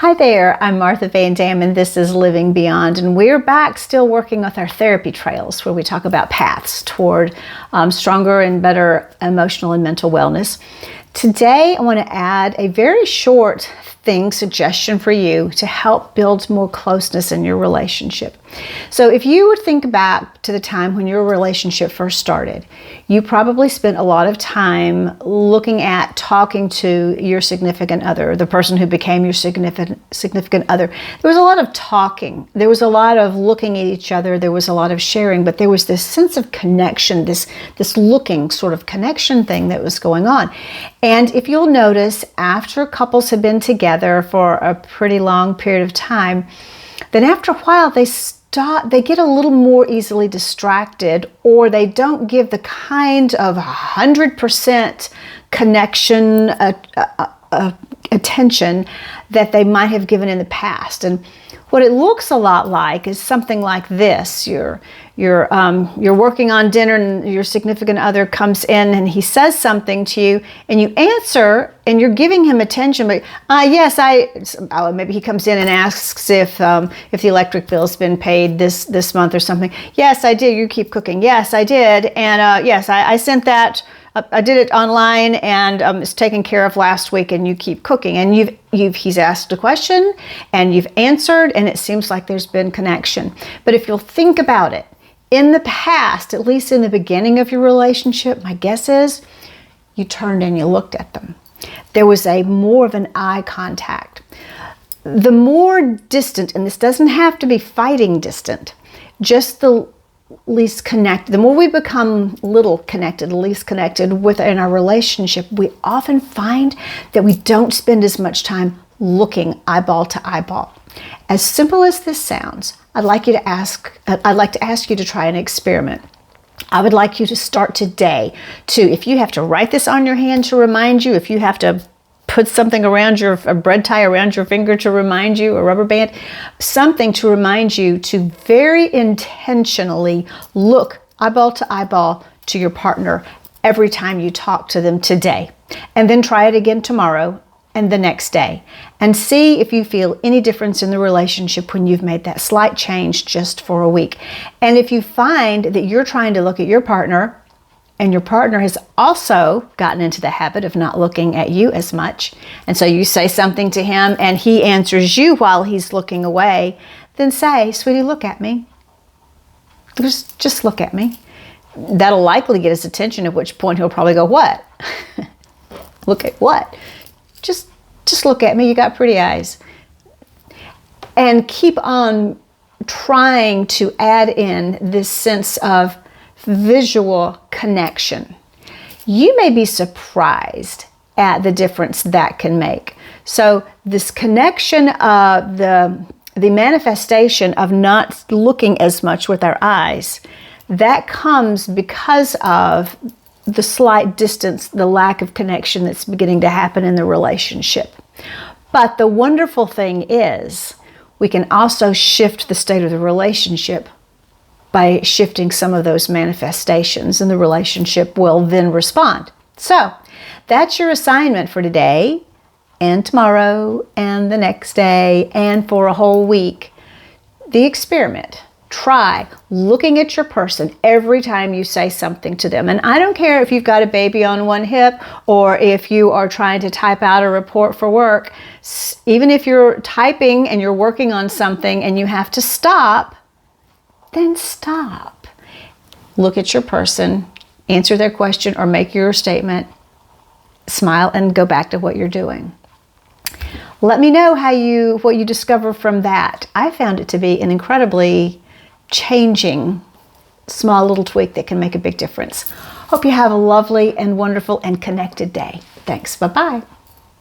Hi there, I'm Martha Van Dam and this is Living Beyond, and we're back still working with our therapy trails where we talk about paths toward stronger and better emotional and mental wellness. Today I want to add a very short suggestion for you to help build more closeness in your relationship. So if you would think back to the time when your relationship first started, you probably spent a lot of time looking at, talking to your significant other, the person who became your significant other. There was a lot of talking. There was a lot of looking at each other. There was a lot of sharing, but there was this sense of connection, this looking sort of connection thing that was going on. And if you'll notice, after couples have been together for a pretty long period of time, then after a while they get a little more easily distracted, or they don't give the kind of 100% connection attention that they might have given in the past. And what it looks a lot like is something like this. You're working on dinner and your significant other comes in and he says something to you and you answer and you're giving him attention, but yes, maybe he comes in and asks if the electric bill's been paid this month or something. Yes, I did. You keep cooking. Yes, I did. And yes, I sent that. I did it online and it's taken care of last week, and you keep cooking. And he's asked a question and you've answered, and it seems like there's been connection. But if you'll think about it, in the past, at least in the beginning of your relationship, my guess is you turned and you looked at them. There was more of an eye contact. The more distant, and this doesn't have to be fighting distant, just the least connected, the more we become little connected, least connected within our relationship, we often find that we don't spend as much time looking eyeball to eyeball. As simple as this sounds, I'd like to ask you to try an experiment. I would like you to start today if you have to write this on your hand to remind you, if you have to put something around a bread tie around your finger to remind you, a rubber band, something to remind you to very intentionally look eyeball to eyeball to your partner every time you talk to them today. And then try it again tomorrow and the next day. And see if you feel any difference in the relationship when you've made that slight change just for a week. And if you find that you're trying to look at your partner, and your partner has also gotten into the habit of not looking at you as much, and so you say something to him and he answers you while he's looking away, then say, "Sweetie, look at me. Just look at me." That'll likely get his attention, at which point he'll probably go, "What?" "Look at what?" Just look at me. You got pretty eyes. And keep on trying to add in this sense of visual connection. You may be surprised at the difference that can make. So this connection of the manifestation of not looking as much with our eyes, that comes because of the slight distance, the lack of connection that's beginning to happen in the relationship. But the wonderful thing is, we can also shift the state of the relationship by shifting some of those manifestations, and the relationship will then respond. So that's your assignment for today and tomorrow and the next day and for a whole week. The experiment. Try looking at your person every time you say something to them. And I don't care if you've got a baby on one hip or if you are trying to type out a report for work. Even if you're typing and you're working on something and you have to stop, then stop. Look at your person, answer their question or make your statement, smile, and go back to what you're doing. Let me know what you discover from that. I found it to be an incredibly changing small little tweak that can make a big difference. Hope you have a lovely and wonderful and connected day. Thanks. Bye-bye.